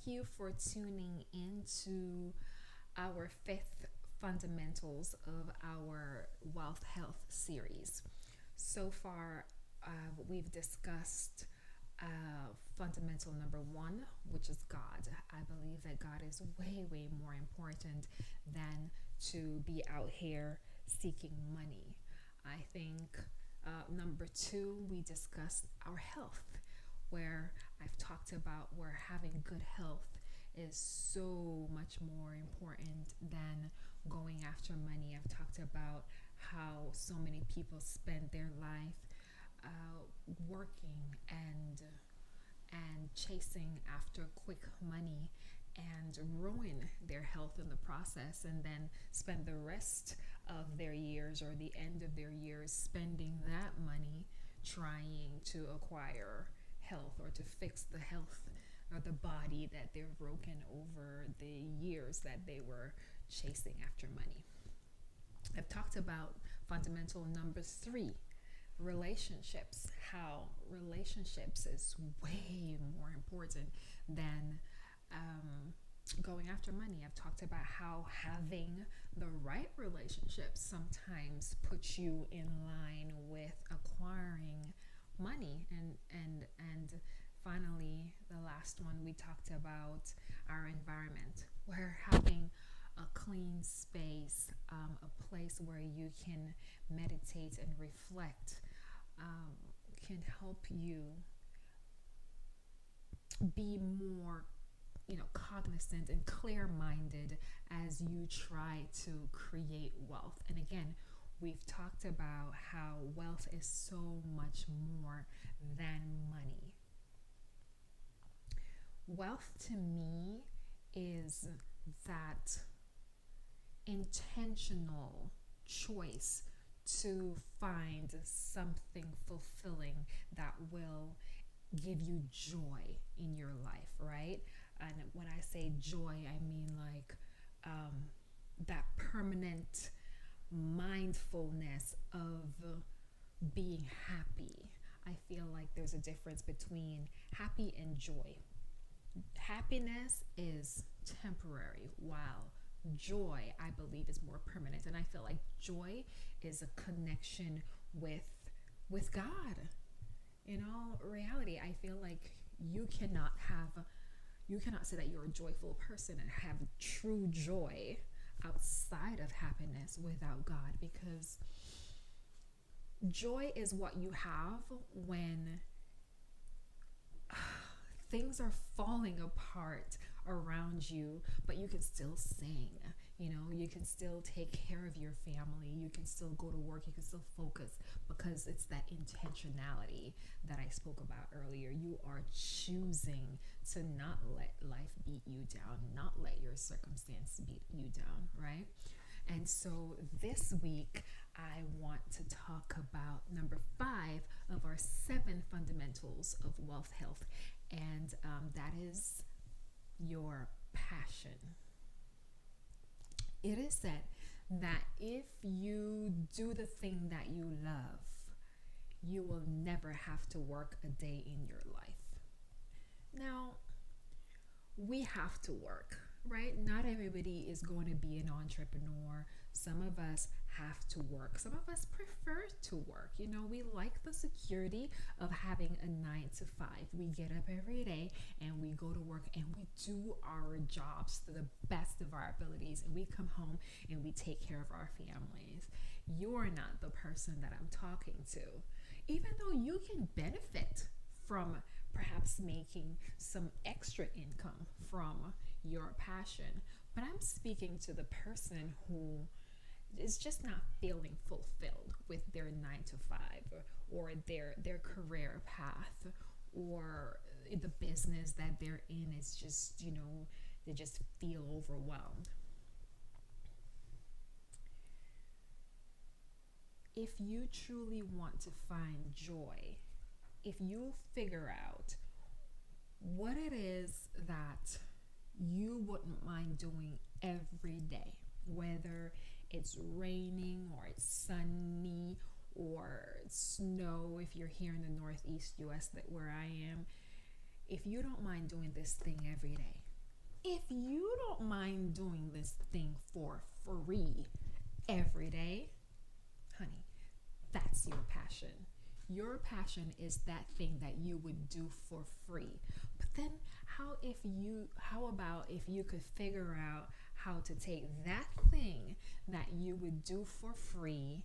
Thank you for tuning into our fifth fundamentals of our wealth health series. So far, we've discussed fundamental number one, which is God. I believe that God is way, way more important than to be out here seeking money. I think number two, we discussed our health, where I've talked about where having good health is so much more important than going after money. I've talked about how so many people spend their life working and chasing after quick money and ruin their health in the process, and then spend the rest of their years or the end of their years spending that money trying to acquire health or to fix the health or the body that they've broken over the years that they were chasing after money. I've talked about fundamental number three, relationships, how relationships is way more important than going after money. I've talked about how having the right relationships sometimes puts you in line with acquiring money. And finally, the last one, we talked about our environment, where having a clean space, a place where you can meditate and reflect, can help you be more cognizant and clear-minded as you try to create wealth. And again, we've talked about how wealth is so much more than money. Wealth to me is that intentional choice to find something fulfilling that will give you joy in your life, right? And when I say joy, I mean like that permanent mindfulness of being happy. I feel like there's a difference between happy and joy. Happiness is temporary, while joy, I believe, is more permanent. And I feel like joy is a connection with God. In all reality, I feel like you cannot say that you're a joyful person and have true joy outside of happiness without God, because joy is what you have when things are falling apart around you, but you can still sing. You can still take care of your family, you can still go to work, you can still focus, because it's that intentionality that I spoke about earlier. You are choosing to not let life beat you down, not let your circumstance beat you down, right? And so this week, I want to talk about number 5 of our 7 fundamentals of wealth health, and that is your passion. It is said that if you do the thing that you love, you will never have to work a day in your life. Now, we have to work, right? Not everybody is going to be an entrepreneur. Some of us have to work. Some of us prefer to work. We like the security of having a 9 to 5. We get up every day and we go to work and we do our jobs to the best of our abilities, and we come home and we take care of our families. You're not the person that I'm talking to, even though you can benefit from perhaps making some extra income from your passion. But I'm speaking to the person who is just not feeling fulfilled with their 9 to 5, or their career path, or the business that they're in is just, they just feel overwhelmed. If you truly want to find joy, if you figure out what it is that you wouldn't mind doing every day, whether it's raining or it's sunny or snow if you're here in the Northeast US, that where I am, if you don't mind doing this thing every day, If you don't mind doing this thing for free every day, honey, that's your passion. Your passion is that thing that you would do for free. But then how about if you could figure out how to take that thing that you would do for free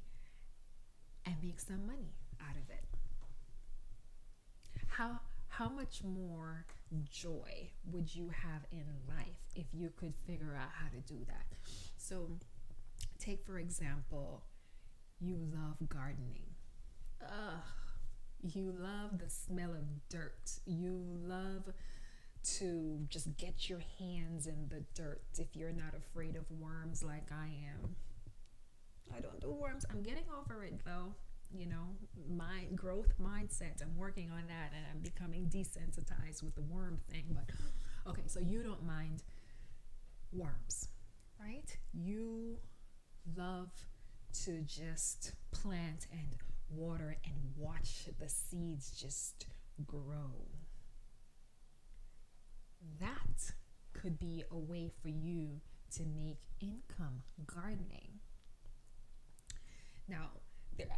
and make some money out of it? How much more joy would you have in life if you could figure out how to do that? So take for example, you love gardening. Ugh, you love the smell of dirt. You love to just get your hands in the dirt if you're not afraid of worms like I am. I don't do worms. I'm getting over it though. You know, my growth mindset, I'm working on that and I'm becoming desensitized with the worm thing. But okay, so you don't mind worms, right? You love to just plant and water and watch the seeds just grow. That could be a way for you to make income gardening. Now,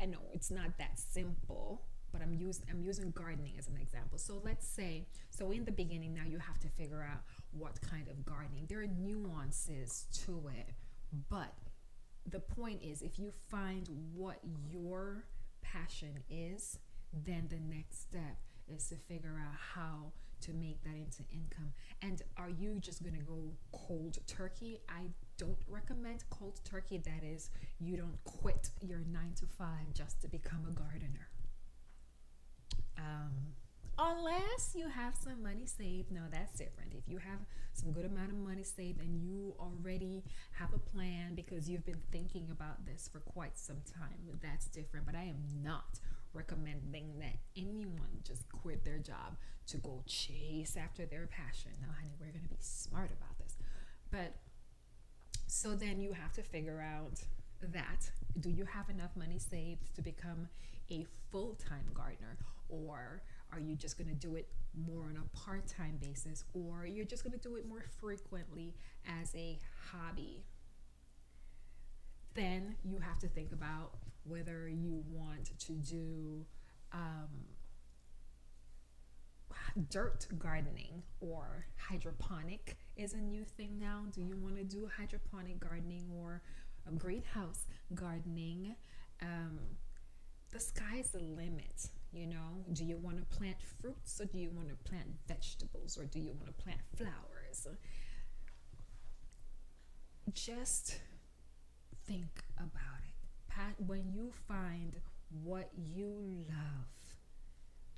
I know it's not that simple, but I'm using gardening as an example. So let's say, so in the beginning now you have to figure out what kind of gardening. There are nuances to it, but the point is if you find what your passion is, then the next step is to figure out how to make that into income. And are you just going to go cold turkey? I don't recommend cold turkey. That is, you don't quit your 9 to 5 just to become a gardener. Unless you have some money saved. No, that's different. If you have some good amount of money saved and you already have a plan because you've been thinking about this for quite some time, that's different. But I am not recommending that anyone just quit their job to go chase after their passion. Now, honey, we're going to be smart about this. But so then you have to figure out that, do you have enough money saved to become a full-time gardener, or are you just going to do it more on a part-time basis, or you're just going to do it more frequently as a hobby? Then you have to think about whether you want to do dirt gardening, or hydroponic is a new thing now. Do you want to do hydroponic gardening or a greenhouse gardening? The sky's the limit. You know, do you want to plant fruits, or do you want to plant vegetables, or do you want to plant flowers? Just think about it. When you find what you love,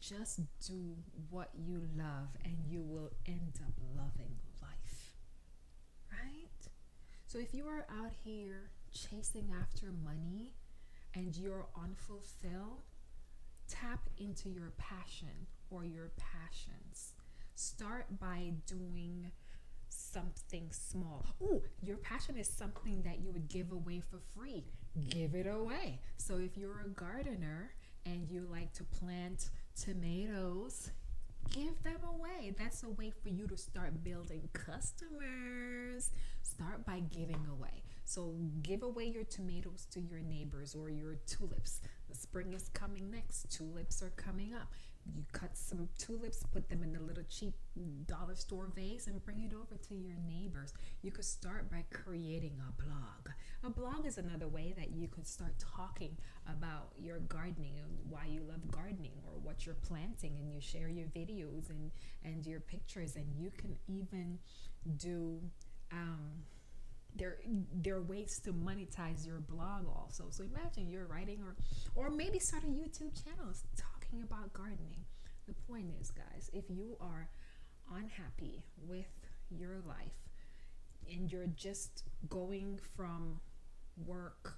just do what you love and you will end up loving life, right? So if you are out here chasing after money and you're unfulfilled, tap into your passion or your passions. Start by doing something small. Ooh, your passion is something that you would give away for free. Give it away. So if you're a gardener and you like to plant tomatoes, give them away. That's a way for you to start building customers. Start by giving away. So give away your tomatoes to your neighbors, or your tulips. The spring is coming next. Tulips are coming up. You cut some tulips, put them in a little cheap dollar store vase, and bring it over to your neighbors. You could start by creating a blog. A blog is another way that you could start talking about your gardening and why you love gardening, or what you're planting, and you share your videos and your pictures. And you can even do there are ways to monetize your blog also. So imagine you're writing, or maybe start a YouTube channel talking about gardening. The point is, guys, if you are unhappy with your life and you're just going from work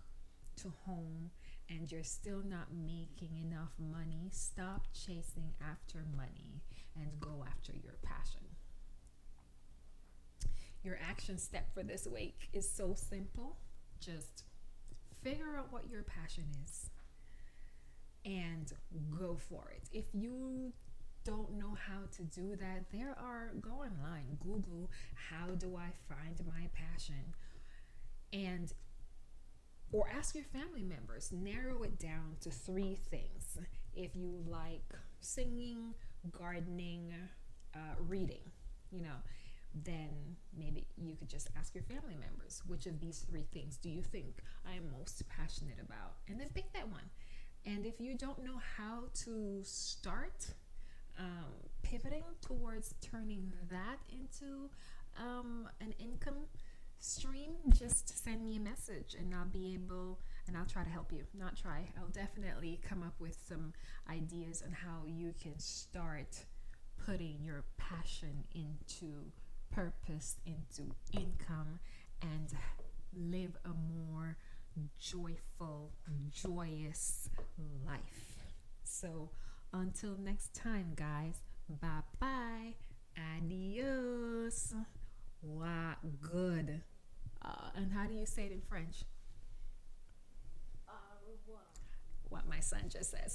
to home and you're still not making enough money, stop chasing after money and go after your passion. Your action step for this week is so simple. Just figure out what your passion is and go for it. If you don't know how to do that, go online, Google, how do I find my passion? And or ask your family members, narrow it down to three things. If you like singing, gardening, reading, you know, then maybe you could just ask your family members, which of these three things do you think I am most passionate about? And then pick that one. And if you don't know how to start pivoting towards turning that into an income stream, just send me a message and I'll try to help you. Not try, I'll definitely come up with some ideas on how you can start putting your passion into purpose, into income, and live a more joyful, joyous life. So until next time, guys, bye bye, adios. Wow, good. And how do you say it in French? What my son just says.